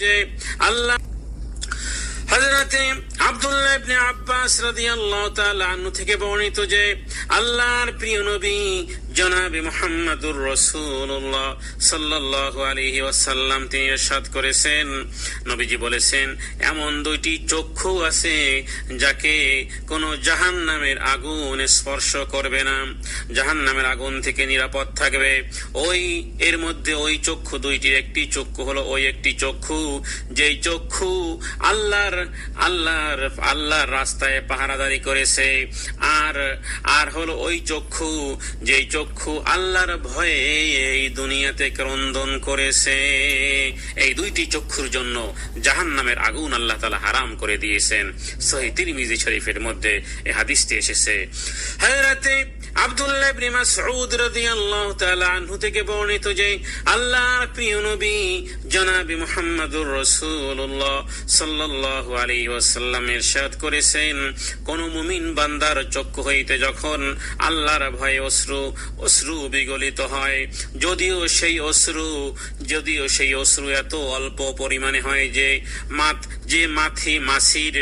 যে আল্লাহ হযরতে আব্দুল্লাহ ইবনে আব্বাস রাদিয়াল্লাহু তাআলা আনহু থেকে বর্ণিত যে আল্লাহর প্রিয় নবী জনাবে মুহাম্মদুর রাসূলুল্লাহ সাল্লাল্লাহু আলাইহি ওয়াসাল্লাম তিনি ইরশাদ করেছেন, নবীজি বলেছেন, এমন দুইটি চক্ষু আছে যাকে কোনো জাহান্নামের আগুন স্পর্শ করবে না, জাহান্নামের আগুন থেকে নিরাপদ থাকবে। ওই এর মধ্যে ওই চক্ষু দুইটির একটি চক্ষু হলো ওই একটি চক্ষু যেই চক্ষু আল্লাহর রাস্তায় পাহারাদারি করেছে, আর হলো ওই চক্ষু যেই চক্ষু আল্লাহর ভয়ে এই দুনিয়াতে ক্রন্দন করেছে। এই দুইটি চক্ষুর জন্য জাহান্নামের আগুন আল্লাহ তাআলা হারাম করে দিয়েছেন। সহিহ তিরমিজি শরীফের মধ্যে এই হাদিসটি এসেছে। হযরতে আব্দুল্লাহ ইবনে মাসউদ রাদিয়াল্লাহু তাআলা আনহু থেকে বর্ণিত যে আল্লাহর প্রিয় নবী জনাবে মুহাম্মদুর রাসূলুল্লাহ সাল্লাল্লাহু আলাইহি ওয়াসাল্লাম ইরশাদ করেছেন, কোন মুমিন বান্দার চক্ষু হইতে যখন আল্লাহর ভয়ে অশ্রু বিগলিত হয়, যদিও সেই অশ্রু এত অল্প পরিমাণে হয় যে মাছির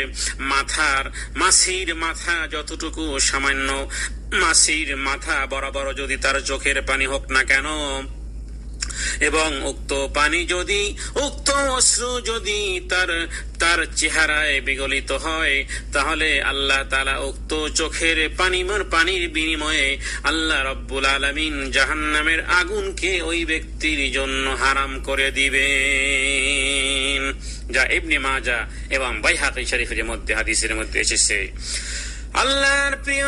মাথা যতটুকু সামান্য মাছির মাথা বরাবর যদি তার চোখের পানি হোক না কেন, এবং উক্ত অশ্রু যদি তার চেহারায় বিগলিত হয়, তাহলে আল্লাহ তাআলা উক্ত চোখের পানির বিনিময়ে আল্লাহ রাব্বুল আলামিন জাহান্নামের আগুনকে ওই ব্যক্তির জন্য হারাম করে দিবেন, যা ইবনে মাজাহ এবং বাইহাকী শরীফের মধ্যে হাদিসের মধ্যে এসেছে। আল্লাহর প্রিয়